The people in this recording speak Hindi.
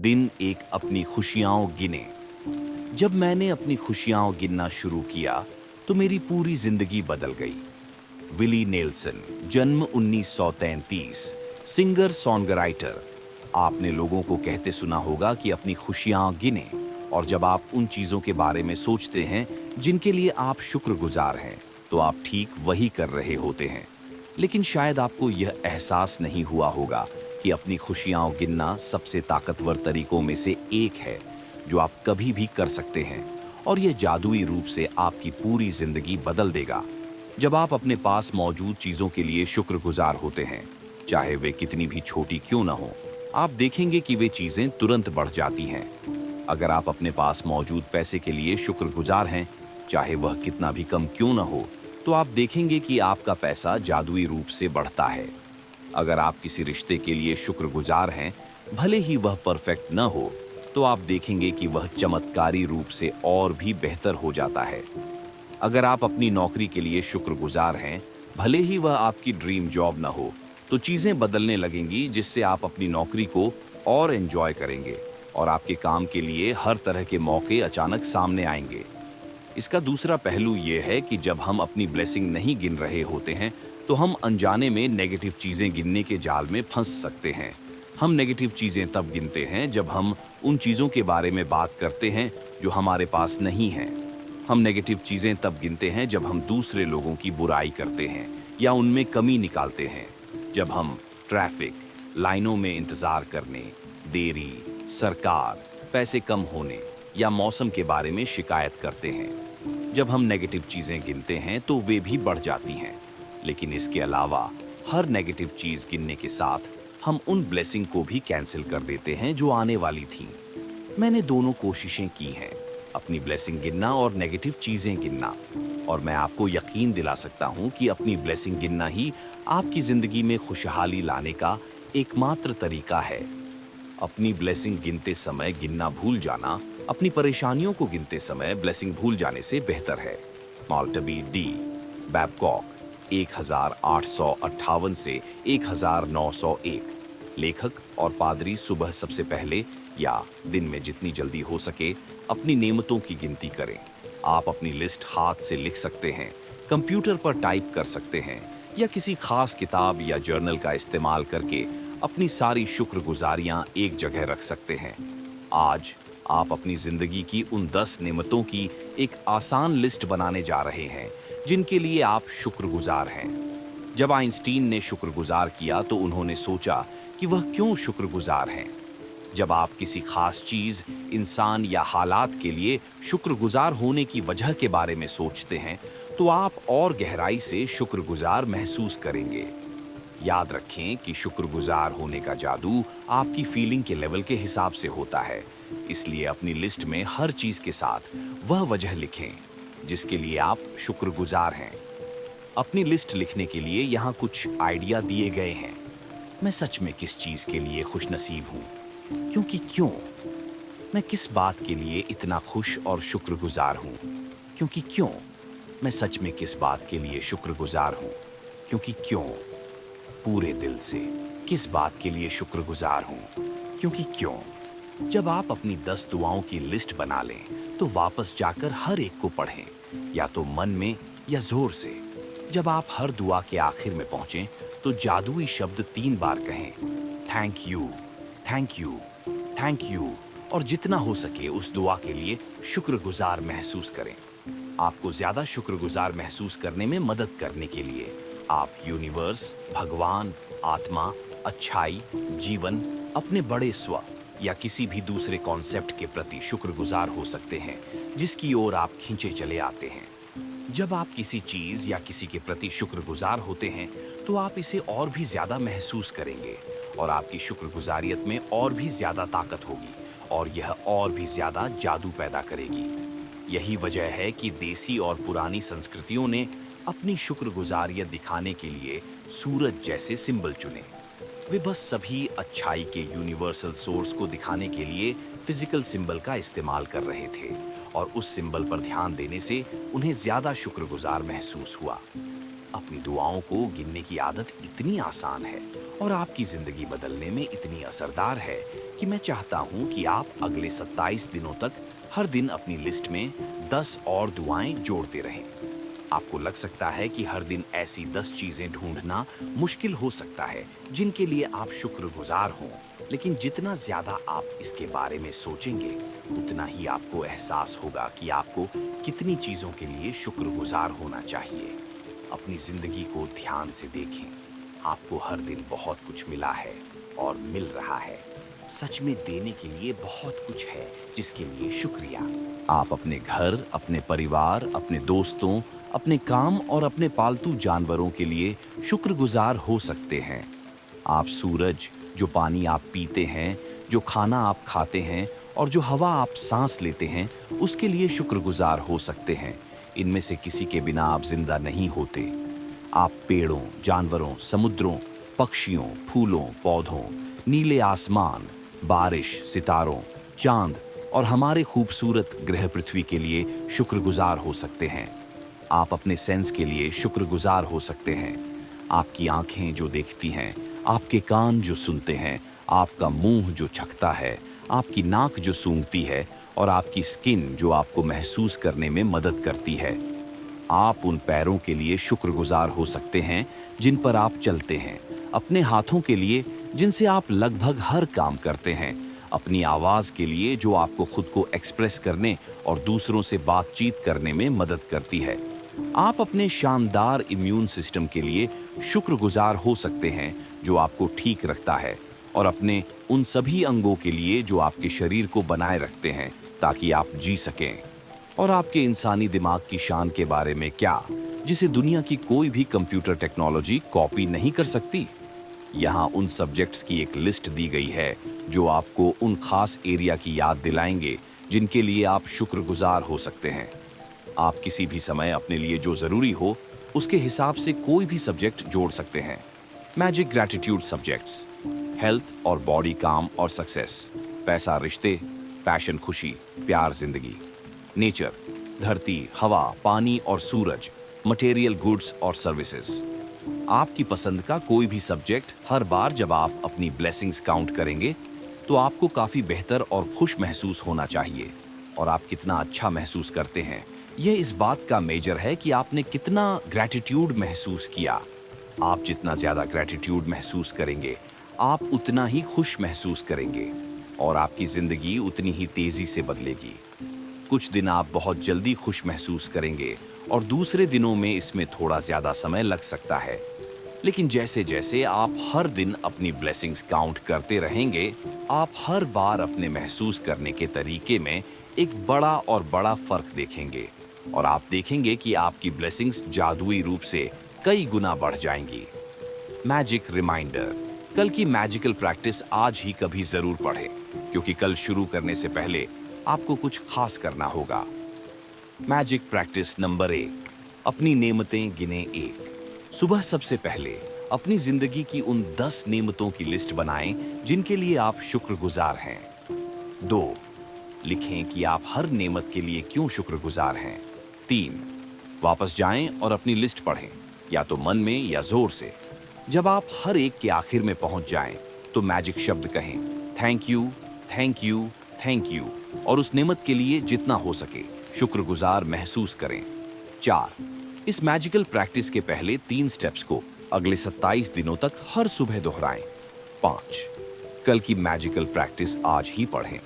दिन एक अपनी खुशियाँ गिने। जब मैंने अपनी खुशियाँ गिनना शुरू किया, तो मेरी पूरी जिंदगी बदल गई। विली नेल्सन, जन्म 1933, सिंगर सॉन्गराइटर। आपने लोगों को कहते सुना होगा कि अपनी खुशियाँ गिने, और जब आप उन चीज़ों के बारे में सोचते हैं जिनके लिए आप शुक्रगुजार हैं, तो आप ठीक वही कर रहे होते हैं। लेकिन शायद आपको यह एहसास नहीं हुआ होगा कि अपनी खुशियाँ गिनना सबसे ताकतवर तरीकों में से एक है जो आप कभी भी कर सकते हैं, और यह जादुई रूप से आपकी पूरी जिंदगी बदल देगा। जब आप अपने पास मौजूद चीजों के लिए शुक्रगुजार होते हैं, चाहे वे कितनी भी छोटी क्यों न हो, आप देखेंगे कि वे चीजें तुरंत बढ़ जाती हैं। अगर आप अपने पास मौजूद पैसे के लिए शुक्रगुजार हैं, चाहे वह कितना भी कम क्यों न हो, तो आप देखेंगे कि आपका पैसा जादुई रूप से बढ़ता है। अगर आप किसी रिश्ते के लिए शुक्रगुजार हैं, भले ही वह परफेक्ट न हो, तो आप देखेंगे कि वह चमत्कारी रूप से और भी बेहतर हो जाता है। अगर आप अपनी नौकरी के लिए शुक्रगुजार हैं, भले ही वह आपकी ड्रीम जॉब न हो, तो चीजें बदलने लगेंगी, जिससे आप अपनी नौकरी को और एंजॉय करेंगे और आपके काम के लिए हर तरह के मौके अचानक सामने आएंगे। इसका दूसरा पहलू यह है कि जब हम अपनी ब्लेसिंग नहीं गिन रहे होते हैं, तो हम अनजाने में नेगेटिव चीजें गिनने के जाल में फंस सकते हैं। हम नेगेटिव चीजें तब गिनते हैं जब हम उन चीजों के बारे में बात करते हैं जो हमारे पास नहीं हैं। हम नेगेटिव चीजें तब गिनते हैं जब हम दूसरे लोगों की बुराई करते हैं या उनमें कमी निकालते हैं। जब हम ट्रैफिक, लाइनों में इंतजार करने, देरी, सरकार, पैसे कम होने या मौसम के बारे में शिकायत करते हैं। जब हम नेगेटिव चीजें गिनते हैं तो वे भी बढ़ जाती हैं। लेकिन इसके अलावा हर नेगेटिव चीज गिनने के साथ हम उन ब्लेसिंग को भी कैंसिल कर देते हैं जो आने वाली थी। मैंने दोनों कोशिशें की हैं, अपनी ब्लेसिंग गिनना और नेगेटिव चीजें गिनना, और मैं आपको यकीन दिला सकता हूं कि अपनी ब्लेसिंग गिनना ही आपकी जिंदगी में खुशहाली लाने का एकमात्र तरीका है। अपनी ब्लेसिंग गिनते समय गिनना भूल जाना अपनी परेशानियों को गिनते समय ब्लेसिंग भूल जाने से बेहतर है। माल्टबी डी बैबकॉक, 1858 से 1901। लेखक और पादरी सुबह सबसे पहले या दिन में जितनी जल्दी हो सके अपनी नेमतों की गिनती करें। आप अपनी लिस्ट हाथ से लिख सकते हैं, कंप्यूटर पर टाइप कर सकते हैं, या किसी खास किताब या जर्नल का इस्तेमाल करके अपनी सारी शुक्रगुजारियां एक जगह रख सकते हैं। आज आप अपनी जिंदगी की उन 10 नेमतों की एक आसान लिस्ट बनाने जा रहे हैं जिनके लिए आप शुक्रगुजार हैं। जब आइंस्टीन ने शुक्रगुजार किया तो उन्होंने सोचा कि वह क्यों शुक्रगुजार हैं। जब आप किसी खास चीज, इंसान या हालात के लिए शुक्रगुजार होने की वजह के बारे में सोचते हैं, तो आप और गहराई से शुक्रगुजार महसूस करेंगे। याद रखें कि शुक्रगुजार होने का जादू आपकी फीलिंग के लेवल के हिसाब से होता है। इसलिए अपनी लिस्ट में हर चीज के साथ वह वजह लिखें जिसके लिए आप शुक्रगुजार हैं। अपनी लिस्ट लिखने के लिए यहाँ कुछ आइडिया दिए गए हैं। मैं सच में किस चीज के लिए खुशनसीब हूँ, क्योंकि क्यों? मैं किस बात के लिए इतना खुश और शुक्रगुजार हूँ, क्योंकि क्यों? मैं सच में किस बात के लिए शुक्रगुजार हूँ, क्योंकि क्यों? पूरे दिल से किस बात के लिए शुक्रगुजार हूँ, क्योंकि क्यों? जब आप अपनी 10 दुआओं की लिस्ट बना लें, तो वापस जाकर हर एक को पढ़ें, या तो मन में या जोर से। जब आप हर दुआ के आखिर में पहुंचें, तो जादुई शब्द 3 बार कहें, thank you, thank you, thank you, और जितना हो सके उस दुआ के लिए शुक्रगुजार महसूस करें। आपको ज्यादा शुक्रगुजार महसूस करने में मदद करने के लिए आप यूनिवर्स, भगवान, आत्मा, अच्छाई, जीवन, अपने बड़े स्व या किसी भी दूसरे कॉन्सेप्ट के प्रति शुक्रगुजार हो सकते हैं जिसकी ओर आप खींचे चले आते हैं। जब आप किसी चीज या किसी के प्रति शुक्रगुजार होते हैं, तो आप इसे और भी ज्यादा महसूस करेंगे और आपकी शुक्रगुजारियत में और भी ज्यादा ताकत होगी और यह और भी ज्यादा जादू पैदा करेगी। यही वजह है कि देसी और पुरानी संस्कृतियों ने अपनी शुक्रगुजारियत दिखाने के लिए सूरज जैसे सिंबल चुने। वे बस सभी अच्छाई के यूनिवर्सल सोर्स को दिखाने के लिए फिजिकल सिंबल का इस्तेमाल कर रहे थे, और उस सिंबल पर ध्यान देने से उन्हें ज्यादा शुक्रगुजार महसूस हुआ। अपनी दुआओं को गिनने की आदत इतनी आसान है और आपकी जिंदगी बदलने में इतनी असरदार है कि मैं चाहता हूं कि आप अगले 27 दिनों तक हर दिन अपनी लिस्ट में 10 और दुआएं जोड़ते रहें। आपको लग सकता है कि हर दिन ऐसी 10 चीजें ढूंढना मुश्किल हो सकता है जिनके लिए आप शुक्रगुजार हों, लेकिन जितना ज्यादा आप इसके बारे में सोचेंगे, उतना ही आपको एहसास होगा कि आपको कितनी चीजों के लिए शुक्रगुजार होना चाहिए। अपनी जिंदगी को ध्यान से देखें। आपको हर दिन बहुत कुछ मिला है और मिल रहा है। सच में देने के लिए बहुत कुछ है जिसके लिए शुक्रिया। आप अपने घर, अपने परिवार, अपने दोस्तों, अपने काम और अपने पालतू जानवरों के लिए शुक्रगुजार हो सकते हैं। आप सूरज, जो पानी आप पीते हैं, जो खाना आप खाते हैं और जो हवा आप सांस लेते हैं, उसके लिए शुक्रगुजार हो सकते हैं। इनमें से किसी के बिना आप जिंदा नहीं होते। आप पेड़ों, जानवरों, समुद्रों, पक्षियों, फूलों, पौधों, नीले आसमान, बारिश, सितारों, चांद और हमारे खूबसूरत ग्रह पृथ्वी के लिए शुक्रगुजार हो सकते हैं। आप अपने सेंस के लिए शुक्रगुजार हो सकते हैं। आपकी आंखें जो देखती हैं, आपके कान जो सुनते हैं, आपका मुंह जो चखता है, आपकी नाक जो सूंघती है और आपकी स्किन जो आपको महसूस करने में मदद करती है। आप उन पैरों के लिए शुक्रगुजार हो सकते हैं जिन पर आप चलते हैं, अपने हाथों के लिए जिनसे आप लगभग हर काम करते हैं, अपनी आवाज़ के लिए जो आपको खुद को एक्सप्रेस करने और दूसरों से बातचीत करने में मदद करती है। आप अपने शानदार इम्यून सिस्टम के लिए शुक्रगुजार हो सकते हैं जो आपको ठीक रखता है, और अपने उन सभी अंगों के लिए जो आपके शरीर को बनाए रखते हैं ताकि आप जी सकें। और आपके इंसानी दिमाग की शान के बारे में क्या, जिसे दुनिया की कोई भी कंप्यूटर टेक्नोलॉजी कॉपी नहीं कर सकती। यहाँ उन सब्जेक्ट्स की एक लिस्ट दी गई है जो आपको उन खास एरिया की याद दिलाएंगे जिनके लिए आप शुक्रगुजार हो सकते हैं। आप किसी भी समय अपने लिए जो जरूरी हो उसके हिसाब से कोई भी सब्जेक्ट जोड़ सकते हैं। मैजिक ग्रैटिट्यूड सब्जेक्ट्स: हेल्थ और बॉडी काम और सक्सेस, पैसा रिश्ते, पैशन खुशी, प्यार जिंदगी, नेचर धरती, हवा, पानी और सूरज, मटेरियल गुड्स और सर्विसेज। आपकी पसंद का कोई भी सब्जेक्ट हर बार जब आप अपनी ब्लेसिंग्स काउंट करेंगे तो आपको काफी बेहतर और खुश महसूस होना चाहिए। और आप कितना अच्छा महसूस करते हैं, यह इस बात का मेजर है कि आपने कितना ग्रैटिट्यूड महसूस किया। आप जितना ज्यादा ग्रैटिट्यूड महसूस करेंगे, आप उतना ही खुश महसूस करेंगे और आपकी जिंदगी उतनी ही तेजी से बदलेगी। कुछ दिन आप बहुत जल्दी खुश महसूस करेंगे और दूसरे दिनों में इसमें थोड़ा ज्यादा समय लग सकता है। लेकिन जैसे जैसे आप हर दिन अपनी ब्लेसिंग्स काउंट करते रहेंगे, आप हर बार अपने महसूस करने के तरीके में एक बड़ा और बड़ा फर्क देखेंगे और आप देखेंगे कि आपकी ब्लेसिंग्स जादुई रूप से कई गुना बढ़ जाएंगी। मैजिक रिमाइंडर: कल की मैजिकल प्रैक्टिस आज ही कभी जरूर पढ़ें, क्योंकि कल शुरू करने से पहले आपको कुछ खास करना होगा। मैजिक प्रैक्टिस नंबर 1: अपनी नेमतें गिने 1। सुबह सबसे पहले अपनी जिंदगी की उन 10 नेमतों की लिस्ट बनाएं जिनके लिए आप शुक्रगुजार हैं। 2. लिखें कि आप हर नेमत के लिए क्यों शुक्रगुजार हैं। 3. वापस जाएं और अपनी लिस्ट पढ़ें, या तो मन में या जोर से। जब आप हर एक के आखिर में पहुंच जाएं, तो मैजिक शब्द कहें: thank you, thank you, thank you, और उस नेमत के लिए जितना हो सके शुक्रगुजार महसूस करें। 4. इस मैजिकल प्रैक्टिस के पहले 3 स्टेप्स को अगले 27 दिनों तक हर सुबह दोहराएं। 5. कल की मैजिकल प्रैक्टिस आज ही पढ़ें।